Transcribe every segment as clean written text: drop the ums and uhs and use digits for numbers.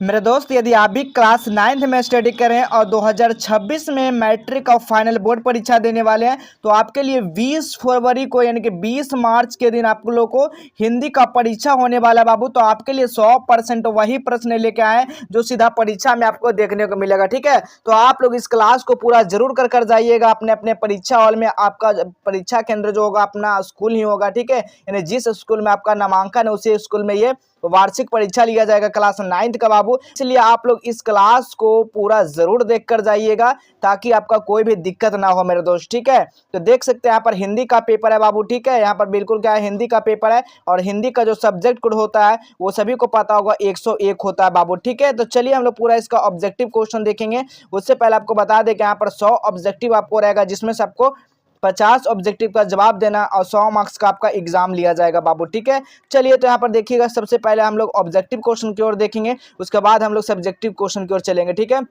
मेरे दोस्त, यदि आप भी क्लास 9th में स्टडी करें और 2026 में मैट्रिक और फाइनल बोर्ड परीक्षा देने वाले हैं तो आपके लिए 20 फरवरी को यानी कि 20 मार्च के दिन आप लोग को हिंदी का परीक्षा होने वाला है बाबू। तो आपके लिए 100% वही प्रश्न लेके आए जो सीधा परीक्षा में आपको देखने को मिलेगा। ठीक है, तो आप लोग इस क्लास को पूरा जरूर कर जाइएगा। अपने अपने परीक्षा हॉल में आपका परीक्षा केंद्र जो होगा अपना स्कूल ही होगा। ठीक है, यानी जिस स्कूल में आपका नामांकन है उसी स्कूल में ये वार्षिक परीक्षा लिया जाएगा क्लास 9th का बाबू। इसलिए आप लोग इस क्लास को पूरा जरूर देख कर जाइएगा ताकि आपका कोई भी दिक्कत ना हो मेरे दोस्त। ठीक है, तो देख सकते हैं यहाँ पर हिंदी का पेपर है बाबू। ठीक है, यहाँ पर बिल्कुल क्या है, हिंदी का पेपर है और हिंदी का जो सब्जेक्ट कोड होता है वो सभी को पता होगा 101 होता है बाबू। ठीक है, तो चलिए हम लोग पूरा इसका ऑब्जेक्टिव क्वेश्चन देखेंगे। उससे पहले आपको बता दें कि यहाँ पर 100 ऑब्जेक्टिव आपको रहेगा जिसमें से आपको 50 ऑब्जेक्टिव का जवाब देना और 100 मार्क्स का आपका एग्जाम लिया जाएगा बाबू। ठीक है, चलिए तो यहाँ पर देखिएगा, सबसे पहले हम लोग ऑब्जेक्टिव क्वेश्चन की ओर देखेंगे, उसके बाद हम लोग सब्जेक्टिव क्वेश्चन की ओर चलेंगे। ठीक है,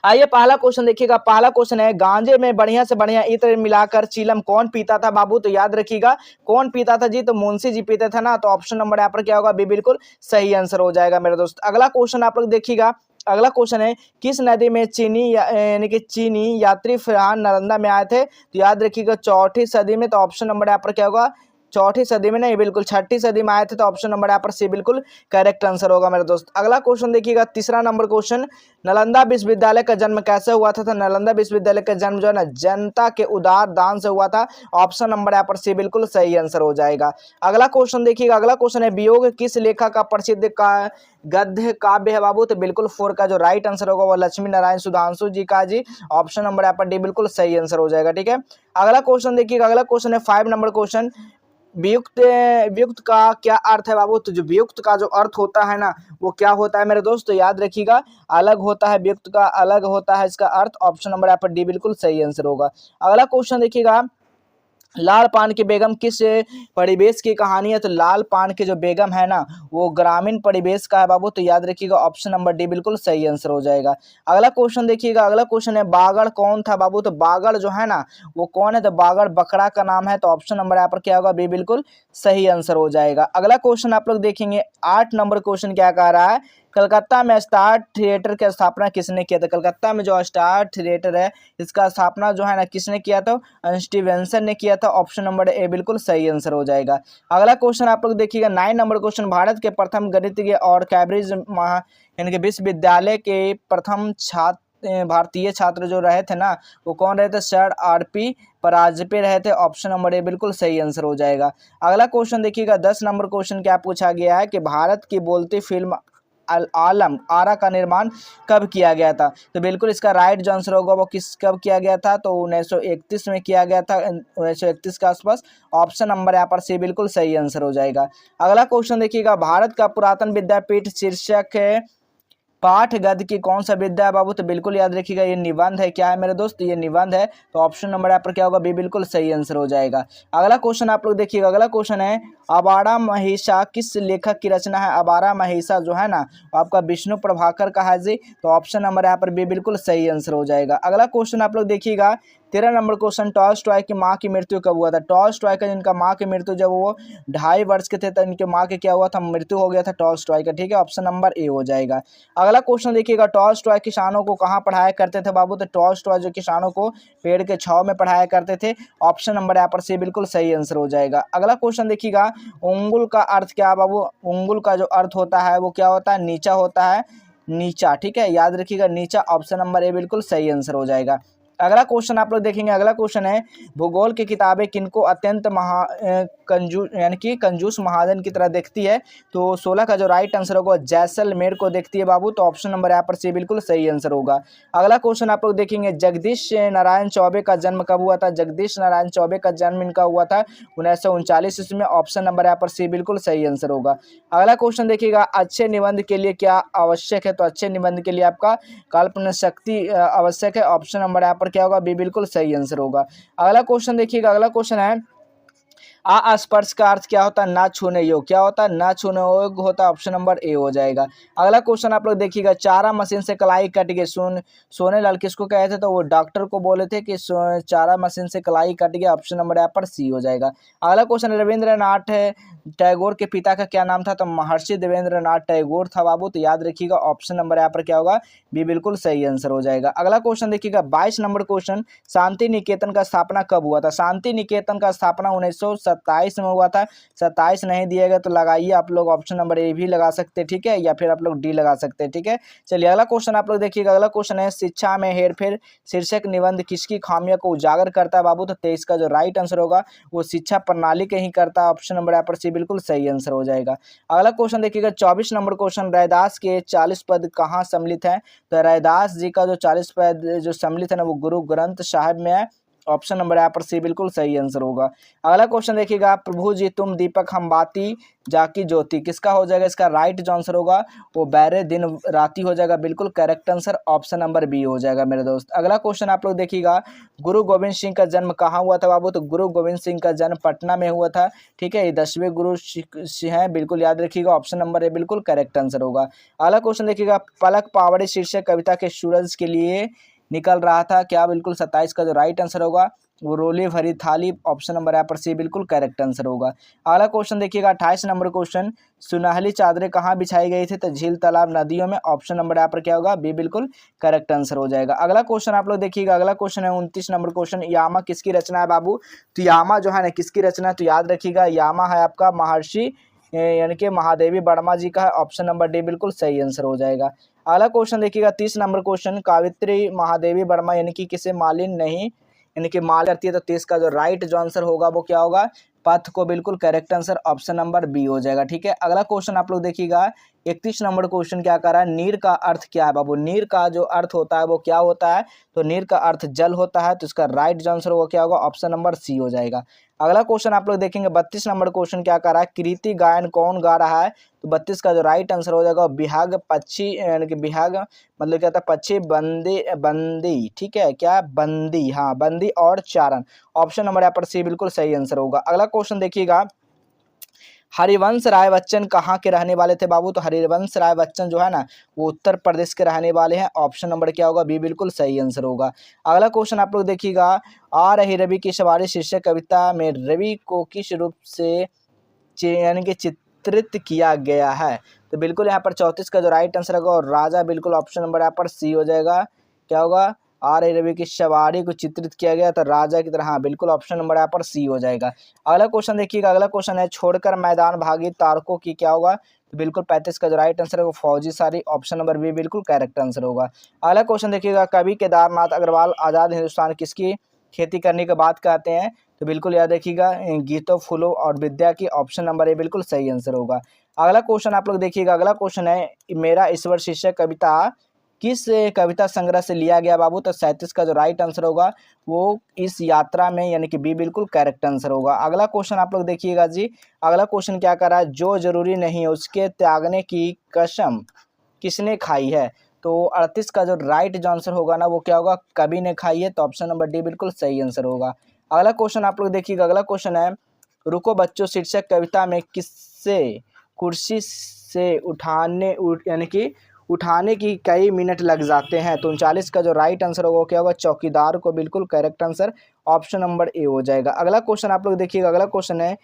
आइए पहला क्वेश्चन देखिएगा। पहला क्वेश्चन है, गांजे में बढ़िया से बढ़िया इत्र मिलाकर चीलम कौन पीता था बाबू? तो याद रखिएगा कौन पीता था जी, तो मुंशी जी पीते थे ना। तो ऑप्शन नंबर यहाँ पर क्या होगा, बी बिल्कुल सही आंसर हो जाएगा मेरे दोस्त। अगला क्वेश्चन आप लोग देखिएगा। अगला क्वेश्चन है, किस नदी में यानी कि चीनी यात्री फिरहान नालंदा में आए थे? तो याद रखिएगा 4ठी सदी में। तो ऑप्शन नंबर यहाँ पर क्या होगा, 4ठी सदी में नहीं, बिल्कुल 6ठी सदी में आए थे। तो ऑप्शन नंबर यहाँ पर सी बिल्कुल करेक्ट आंसर होगा मेरे दोस्त। अगला क्वेश्चन देखिएगा, तीसरा नंबर क्वेश्चन, नालंदा विश्वविद्यालय का जन्म कैसे हुआ था? तो नालंदा विश्वविद्यालय का जन्म जो है ना जनता के उदार दान से हुआ था। ऑप्शन नंबर यहाँ पर सी बिल्कुल सही आंसर हो जाएगा। अगला क्वेश्चन देखिएगा। अगला क्वेश्चन है, वियोग किस लेखक का प्रसिद्ध का गद्य काव्य है बाबू? तो बिल्कुल 4 का जो राइट आंसर होगा वो लक्ष्मी नारायण सुधांशु जी का जी। ऑप्शन नंबर यहाँ पर डी बिल्कुल सही आंसर हो जाएगा। ठीक है, अगला क्वेश्चन देखिएगा। अगला क्वेश्चन है 5 नंबर क्वेश्चन, वियुक्त वियुक्त का क्या अर्थ है बाबू? तो जो वियुक्त का जो अर्थ होता है ना वो क्या होता है मेरे दोस्त? तो याद रखिएगा अलग होता है, वियुक्त का अलग होता है इसका अर्थ। ऑप्शन नंबर यहाँ पर डी बिल्कुल सही आंसर होगा। अगला क्वेश्चन देखिएगा, लाल पान की बेगम किस परिवेश की कहानी है? तो लाल पान की जो बेगम है ना वो ग्रामीण परिवेश का है बाबू। तो याद रखिएगा ऑप्शन नंबर डी बिल्कुल सही आंसर हो जाएगा। अगला क्वेश्चन देखिएगा। अगला क्वेश्चन है, बागड़ कौन था बाबू? तो बागड़ जो है ना वो कौन है? तो बागड़ बकरा का नाम है। तो ऑप्शन नंबर यहाँ पर क्या होगा, बी बिल्कुल सही आंसर हो जाएगा। अगला क्वेश्चन आप लोग देखेंगे, 8 नंबर क्वेश्चन क्या कह रहा है, कलकत्ता में स्टार थिएटर की स्थापना किसने किया था? कलकत्ता में जो स्टार थिएटर है इसका स्थापना जो है ना किसने किया था? स्टीवेंसन ने किया था। ऑप्शन नंबर ए बिल्कुल सही आंसर हो जाएगा। अगला क्वेश्चन आप लोग देखिएगा, 9 नंबर क्वेश्चन, भारत के प्रथम गणितज्ञ और कैम्ब्रिज यानी कि विश्वविद्यालय के प्रथम छात्र भारतीय छात्र जो रहे थे ना वो कौन रहे थे? Sir RP. परांजपे रहे थे। ऑप्शन नंबर ए बिल्कुल सही आंसर हो जाएगा। अगला क्वेश्चन देखिएगा, 10 नंबर क्वेश्चन क्या पूछा गया है कि भारत की बोलती फिल्म आलम आरा का निर्माण कब किया गया था? तो बिल्कुल इसका राइट जो आंसर होगा वो कब किया गया था? तो 1931 में किया गया था, 1931 के आसपास। ऑप्शन नंबर यहाँ पर सी बिल्कुल सही आंसर हो जाएगा। अगला क्वेश्चन देखिएगा, भारत का पुरातन विद्यापीठ शीर्षक है पाठ गद्य की कौन सा विद्या है बाबू? तो बिल्कुल याद रखिएगा ये निबंध है। क्या है मेरे दोस्त? ये निबंध है। तो ऑप्शन नंबर यहाँ पर क्या होगा, बी बिल्कुल सही आंसर हो जाएगा। अगला क्वेश्चन आप लोग देखिएगा। अगला क्वेश्चन है, आवारा महिषा किस लेखक की रचना है? आवारा महिषा जो है ना आपका विष्णु प्रभाकर का है जी। तो ऑप्शन नंबर यहाँ पर बी बिल्कुल सही आंसर हो जाएगा। अगला क्वेश्चन आप लोग देखिएगा, 13 नंबर क्वेश्चन, टॉल्स्टॉय की माँ की मृत्यु कब हुआ था? टॉल्स्टॉय का जिनका माँ की मृत्यु जब वो 2.5 वर्ष के थे तो इनके माँ के क्या हुआ था, मृत्यु हो गया था टॉल्स्टॉय का। ठीक है, ऑप्शन नंबर ए हो जाएगा। अगला क्वेश्चन देखिएगा, टॉल्स्टॉय किसानों को कहाँ पढ़ाया करते थे बाबू? तो टॉल्स्टॉय जो किसानों को पेड़ के छांव में पढ़ाया करते थे। ऑप्शन नंबर यहाँ पर सी बिल्कुल सही आंसर हो जाएगा। अगला क्वेश्चन देखिएगा, उंगुल का अर्थ क्या है बाबू? उंगुल का जो अर्थ होता है वो क्या होता है? नीचा होता है, नीचा। ठीक है, याद रखिएगा नीचा। ऑप्शन नंबर ए बिल्कुल सही आंसर हो जाएगा। अगला क्वेश्चन आप लोग देखेंगे। अगला क्वेश्चन है, भूगोल की किताबें किनको अत्यंत कंजूस यानी कि कंजूस महाजन की तरह देखती है? तो 16 का जो राइट आंसर होगा जैसलमेर को देखती है बाबू। तो ऑप्शन नंबर यहाँ पर सी बिल्कुल सही आंसर होगा। अगला क्वेश्चन आप लोग देखेंगे, जगदीश नारायण चौबे का जन्म कब हुआ था? जगदीश नारायण चौबे का जन्म इनका हुआ था 1939 ईस्वी में। ऑप्शन नंबर यहाँ पर सी बिल्कुल सही आंसर होगा। अगला क्वेश्चन देखिएगा, अच्छे निबंध के लिए क्या आवश्यक है? तो अच्छे निबंध के लिए आपका कल्पना शक्ति आवश्यक है। ऑप्शन नंबर यहाँ पर क्या होगा, बी बिल्कुल सही आंसर होगा। अगला क्वेश्चन देखिएगा। अगला क्वेश्चन है, स्पर्श का अर्थ क्या होता है? ना छूने योग्य। क्या होता है? ना छूने योग्य होता है। ऑप्शन नंबर ए हो जाएगा। अगला क्वेश्चन आप लोग देखिएगा, चारा मशीन से कलाई कट गई, सोने लाल किसको कहे थे? तो वो डॉक्टर को बोले थे कि चारा मशीन से कलाई कट गया। ऑप्शन नंबर यहाँ पर सी हो जाएगा। अगला क्वेश्चन, रविंद्रनाथ टैगोर के पिता का क्या नाम था? तो महर्षि देवेंद्र नाथ टैगोर था बाबू। तो याद रखिएगा ऑप्शन नंबर यहाँ पर क्या होगा? बी बिल्कुल सही आंसर हो जाएगा। अगला क्वेश्चन देखिएगा 22 नंबर क्वेश्चन, शांति निकेतन का स्थापना कब हुआ था? शांति निकेतन का स्थापना 1927 में हुआ था। 27 नहीं दिया गया तो लगाइए आप लोग ऑप्शन नंबर ए भी लगा सकते हैं, ठीक है, या फिर आप लोग डी लगा सकते हैं, ठीक है। चलिए अगला क्वेश्चन आप लोग देखिएगा। अगला क्वेश्चन है शिक्षा में हेरफेर शीर्षक निबंध किसकी खामियों को उजागर करता है बाबू? तो 23 का जो राइट आंसर होगा वो शिक्षा प्रणाली के ही करता है। ऑप्शन नंबर यहाँ पर सी बिल्कुल सही आंसर हो जाएगा। अगला क्वेश्चन देखिएगा 24 नंबर क्वेश्चन, रैदास के 40 पद कहाँ सम्मिलित हैं? तो रैदास जी का जो 40 पद जो सम्मिलित है ना वो गुरु ग्रंथ साहिब में है। ऑप्शन नंबर यहाँ पर सी बिल्कुल सही आंसर होगा। अगला क्वेश्चन देखिएगा प्रभु जी तुम दीपक हम बाती जाकी ज्योति, किसका हो जाएगा? इसका राइट जो आंसर होगा वो बैरे दिन राती हो जाएगा। बिल्कुल correct answer option number B हो जाएगा मेरे दोस्त। अगला क्वेश्चन आप लोग देखिएगा गुरु गोविंद सिंह का जन्म कहाँ हुआ था बाबू? तो गुरु गोविंद सिंह का जन्म पटना में हुआ था, ठीक है। ये 10वें गुरु हैं, बिल्कुल याद रखिएगा। ऑप्शन नंबर ए बिल्कुल करेक्ट आंसर होगा। अगला क्वेश्चन देखिएगा पलक पावड़े शीर्षक कविता के सूरज के लिए निकल रहा था, क्या? बिल्कुल 27 का जो राइट आंसर होगा वो रोली भरी थाली। ऑप्शन नंबर यहाँ पर सी बिल्कुल करेक्ट आंसर होगा। अगला क्वेश्चन देखिएगा 28 नंबर क्वेश्चन, सुनहली चादरें कहाँ बिछाई गई थी? तो झील तालाब नदियों में। ऑप्शन नंबर यहाँ पर क्या होगा? बी बिल्कुल करेक्ट आंसर हो जाएगा। अगला क्वेश्चन आप लोग देखिएगा। अगला क्वेश्चन है 29 नंबर क्वेश्चन, यामा किसकी रचना है बाबू? तो यामा जो है ना किसकी रचना है? तो याद रखिएगा यामा है आपका महर्षि यानी कि महादेवी वर्मा जी का है। ऑप्शन नंबर डी बिल्कुल सही आंसर हो जाएगा। अगला क्वेश्चन देखिएगा 30 नंबर क्वेश्चन, कावित्री महादेवी वर्मा यानी कि किसे मालिन नहीं यानी कि माल करती है। तो 30 का जो राइट जो आंसर होगा वो क्या होगा? पथ को। बिल्कुल correct answer option number B हो जाएगा, ठीक है। अगला क्वेश्चन आप लोग देखिएगा 31 नंबर क्वेश्चन क्या कर रहा है? नीर का अर्थ क्या है बाबू? नीर का जो अर्थ होता है वो क्या होता है? तो नीर का अर्थ जल होता है। तो इसका राइट जो आंसर होगा क्या होगा? ऑप्शन नंबर सी हो जाएगा। अगला क्वेश्चन आप लोग देखेंगे 32 नंबर क्वेश्चन क्या कर रहा है? कृति गायन कौन गा रहा है? तो 32 का जो राइट आंसर हो जाएगा बिहाग पक्षी यानी कि बिहाग मतलब क्या था? पक्षी बंदी बंदी, ठीक है, क्या? बंदी, हाँ बंदी और चारण। ऑप्शन नंबर यहाँ पर सी बिल्कुल सही आंसर होगा। अगला क्वेश्चन देखिएगा हरिवंश राय बच्चन कहाँ के रहने वाले थे बाबू? तो हरिवंश राय बच्चन जो है ना वो उत्तर प्रदेश के रहने वाले हैं। ऑप्शन नंबर क्या होगा? बी बिल्कुल सही आंसर होगा। अगला क्वेश्चन आप लोग देखिएगा आ रही रवि की सवारी शीर्षक कविता में रवि को किस रूप से यानी कि चित्रित किया गया है? तो बिल्कुल यहाँ पर 34 का जो राइट आंसर होगा और राजा बिल्कुल ऑप्शन नंबर यहाँ पर सी हो जाएगा। क्या होगा? आ रही रवि की सवारी को चित्रित किया गया तो राजा की तरह। हाँ बिल्कुल ऑप्शन नंबर यहाँ पर सी हो जाएगा। अगला क्वेश्चन देखिएगा। अगला क्वेश्चन है छोड़कर मैदान भागी तारकों की क्या होगा? तो बिल्कुल 35 का जो राइट आंसर है वो फौजी सारी। ऑप्शन नंबर बी बिल्कुल करेक्ट आंसर होगा। अगला क्वेश्चन देखिएगा कवि केदारनाथ अग्रवाल आज़ाद हिंदुस्तान किसकी खेती करने की बात कहते हैं? तो बिल्कुल याद रखिएगा गीतों फूलों और विद्या की। ऑप्शन नंबर ए बिल्कुल सही आंसर होगा। अगला क्वेश्चन आप लोग देखिएगा। अगला क्वेश्चन है मेरा ईश्वर शीर्षक कविता किस कविता संग्रह से लिया गया बाबू? तो 37 का जो राइट आंसर होगा वो इस यात्रा में यानी कि बी बिल्कुल करेक्ट आंसर होगा। अगला क्वेश्चन आप लोग देखिएगा जी। अगला क्वेश्चन क्या कर रहा है? जो जरूरी नहीं है उसके त्यागने की कसम किसने खाई है? तो 38 का जो राइट जो आंसर होगा ना वो क्या होगा? कवि ने खाई है। तो ऑप्शन नंबर डी बिल्कुल सही आंसर होगा। अगला क्वेश्चन आप लोग देखिएगा। अगला क्वेश्चन है रुको बच्चों शीर्षक कविता में किससे कुर्सी से यानी कि उठाने की कई मिनट लग जाते हैं? तो 39 का जो राइट आंसर होगा क्या होगा? चौकीदार को। बिल्कुल करेक्ट आंसर ऑप्शन नंबर ए हो जाएगा। अगला क्वेश्चन आप लोग देखिएगा। अगला क्वेश्चन है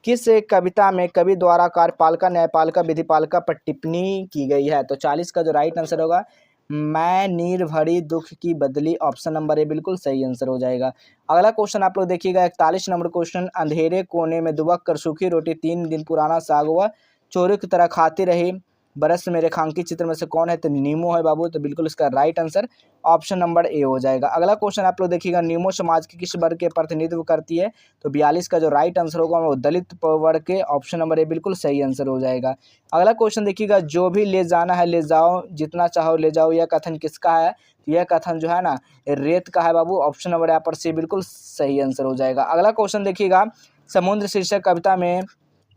किस कविता में कवि द्वारा कार्यपालिका न्यायपालिका विधिपालिका पर टिप्पणी की गई है? तो 40 का जो राइट आंसर होगा मैं नीर भरी दुख की बदली। ऑप्शन नंबर ए बिल्कुल सही आंसर हो जाएगा। अगला क्वेश्चन आप लोग देखिएगा 41 नंबर क्वेश्चन अंधेरे कोने में दुबक कर सूखी रोटी 3 दिन पुराना साग हुआ चोरी की तरह खाती रही बरस में रेखांकित चित्र में से कौन है? तो नीमो है बाबू। तो बिल्कुल इसका राइट आंसर ऑप्शन नंबर ए हो जाएगा। अगला क्वेश्चन आप लोग देखिएगा नीमो समाज के किस वर्ग के प्रतिनिधित्व करती है? तो 42 का जो राइट आंसर होगा वो दलित वर्ग के। ऑप्शन नंबर ए बिल्कुल सही आंसर हो जाएगा। अगला क्वेश्चन देखिएगा जो भी ले जाना है ले जाओ जितना चाहो ले जाओ यह कथन किसका है? तो यह कथन जो है ना रेत का है बाबू। ऑप्शन नंबर यहाँ पर सी बिल्कुल सही आंसर हो जाएगा। अगला क्वेश्चन देखिएगा समुद्र शीर्षक कविता में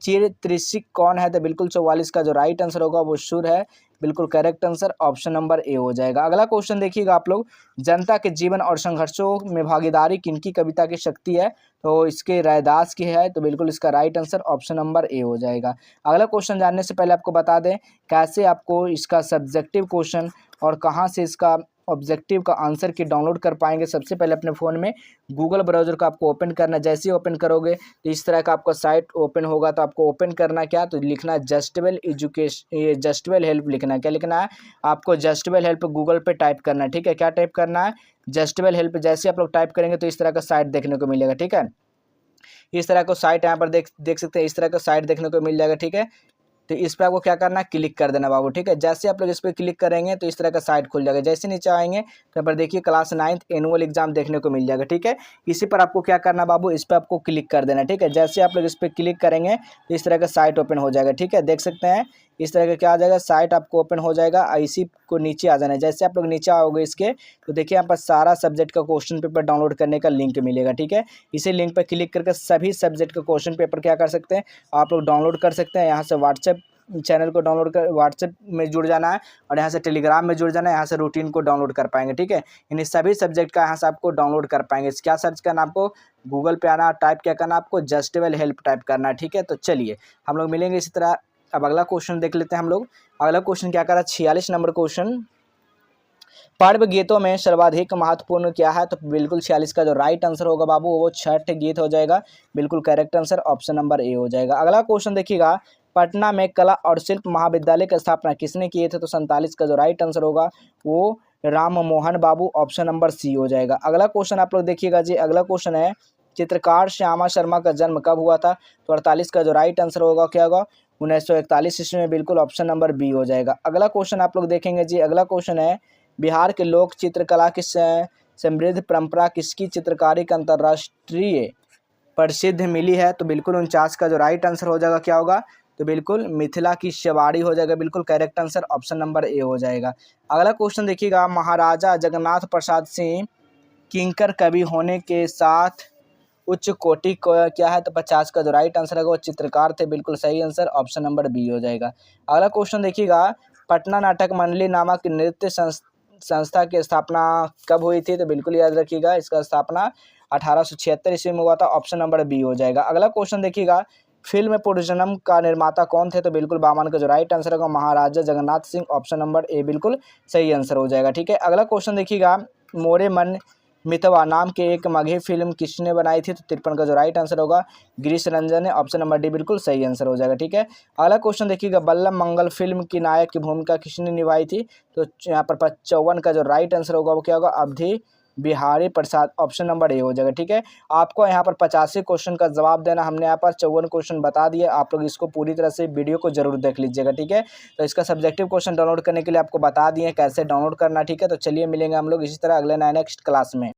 चिर त्रिशिक कौन है? तो बिल्कुल 44 का जो राइट आंसर होगा वो शुर है। बिल्कुल करेक्ट आंसर ऑप्शन नंबर ए हो जाएगा। अगला क्वेश्चन देखिएगा आप लोग जनता के जीवन और संघर्षों में भागीदारी किनकी कविता की शक्ति है? तो इसके रैदास की है। तो बिल्कुल इसका राइट आंसर ऑप्शन नंबर ए हो जाएगा। अगला क्वेश्चन जानने से पहले आपको बता दें कैसे आपको इसका सब्जेक्टिव क्वेश्चन और कहाँ से इसका ऑब्जेक्टिव का आंसर की डाउनलोड कर पाएंगे। सबसे पहले अपने फ़ोन में गूगल ब्राउज़र को आपको ओपन करना है। जैसे ही ओपन करोगे तो इस तरह का आपका साइट ओपन होगा। तो आपको ओपन करना क्या, तो लिखना है जस्टेबल एजुकेशन, ये जस्टेबल हेल्प लिखना है। क्या लिखना है आपको, जस्टेबल हेल्प गूगल पे टाइप करना है। ठीक है, क्या टाइप करना है, जस्टेबल हेल्प। जैसे आप लोग टाइप करेंगे तो इस तरह का साइट देखने को मिलेगा। ठीक है, इस तरह का साइट यहाँ पर देख सकते हैं, इस तरह का साइट देखने को मिल जाएगा। ठीक है, तो इस पर आपको क्या करना है, क्लिक कर देना बाबू। ठीक है, जैसे आप लोग इस पर क्लिक करेंगे तो इस तरह का साइट खुल जाएगा। जैसे नीचे आएंगे तो यहाँ पर देखिए क्लास 9th एनुअल एग्जाम देखने को मिल जाएगा। ठीक है, इसी पर आपको क्या करना बाबू, इस पर आपको क्लिक कर देना। ठीक है, जैसे आप लोग इस पर क्लिक करेंगे तो इस तरह का साइट ओपन हो जाएगा। ठीक है, देख सकते हैं इस तरह का क्या आ जाएगा, साइट आपको ओपन हो जाएगा। इसी को नीचे आ जाना है। जैसे आप लोग नीचे आओगे इसके तो देखिए यहाँ पर सारा सब्जेक्ट का क्वेश्चन पेपर डाउनलोड करने का लिंक मिलेगा। ठीक है, इसी लिंक पर क्लिक करके सभी सब्जेक्ट का क्वेश्चन पेपर क्या कर सकते हैं, आप लोग डाउनलोड कर सकते हैं। यहाँ से व्हाट्सएप चैनल को डाउनलोड कर व्हाट्सएप में जुड़ जाना है और यहाँ से टेलीग्राम में जुड़ जाना है। यहाँ से रूटीन को डाउनलोड कर पाएंगे। ठीक है, इन सभी सब्जेक्ट का यहाँ से आपको डाउनलोड कर पाएंगे। क्या सर्च करना आपको, गूगल पे आना, टाइप क्या करना आपको, जस्टेबल हेल्प टाइप करना है। ठीक है, तो चलिए हम लोग मिलेंगे इसी तरह। अब अगला क्वेश्चन देख लेते हैं हम लोग। अगला क्वेश्चन क्या कर रहा है, 46 नंबर क्वेश्चन, पर्व गीतों में सर्वाधिक महत्वपूर्ण क्या है, तो बिल्कुल 46 का जो राइट आंसर होगा बाबू वो छठ गीत हो जाएगा। बिल्कुल करेक्ट आंसर ऑप्शन नंबर ए हो जाएगा। अगला क्वेश्चन देखिएगा, पटना में कला और शिल्प महाविद्यालय की स्थापना किसने किए थे, तो 47 का जो राइट आंसर होगा वो राम मोहन बाबू, ऑप्शन नंबर सी हो जाएगा। अगला क्वेश्चन आप लोग देखिएगा जी, अगला क्वेश्चन है चित्रकार श्यामा शर्मा का जन्म कब हुआ था, तो 48 का जो राइट आंसर होगा क्या होगा, 1941 ईस्वी में। बिल्कुल ऑप्शन नंबर बी हो जाएगा। अगला क्वेश्चन आप लोग देखेंगे जी, अगला क्वेश्चन है बिहार के लोक चित्रकला की समृद्ध परंपरा किसकी चित्रकारी का अंतर्राष्ट्रीय प्रसिद्ध मिली है, तो बिल्कुल 49 का जो राइट आंसर हो जाएगा क्या होगा, तो बिल्कुल मिथिला की शेवाड़ी हो जाएगा। बिल्कुल करेक्ट आंसर ऑप्शन नंबर ए हो जाएगा। अगला क्वेश्चन देखिएगा, महाराजा जगन्नाथ प्रसाद सिंह किंकर कवि होने के साथ उच्च कोटि को क्या है, तो 50 का जो राइट आंसर है वो चित्रकार थे। बिल्कुल सही आंसर ऑप्शन नंबर बी हो जाएगा। अगला क्वेश्चन देखिएगा, पटना नाटक मंडली नामक नृत्य संस्था की स्थापना कब हुई थी, तो बिल्कुल याद रखिएगा इसका स्थापना 1876 ईस्वी में हुआ था। ऑप्शन नंबर बी हो जाएगा। अगला क्वेश्चन देखिएगा, फिल्म पुनर्जन्म का निर्माता कौन थे, तो बिल्कुल 52 का जो राइट आंसर होगा Maharaja Jagannath Singh, option number A बिल्कुल सही आंसर हो जाएगा। ठीक है, अगला क्वेश्चन देखिएगा, मोरे मन मितवा नाम के एक मगही फिल्म किसने बनाई थी, तो 53 का जो राइट आंसर होगा गिरीश रंजन है, ऑप्शन नंबर डी बिल्कुल सही आंसर हो जाएगा। ठीक है, अगला क्वेश्चन देखिएगा, बल्लभ मंगल फिल्म की नायक की भूमिका किसने निभाई थी, तो यहाँ पर 54 का जो राइट आंसर होगा वो क्या होगा, अवधि बिहारी प्रसाद, ऑप्शन नंबर ए हो जाएगा। ठीक है, आपको यहाँ पर 85 क्वेश्चन का जवाब देना, हमने यहाँ पर 54 क्वेश्चन बता दिए। आप लोग इसको पूरी तरह से वीडियो को जरूर देख लीजिएगा। ठीक है, तो इसका सब्जेक्टिव क्वेश्चन डाउनलोड करने के लिए आपको बता दिए कैसे डाउनलोड करना। ठीक है, तो चलिए मिलेंगे हम लोग इसी तरह अगले नेक्स्ट क्लास में।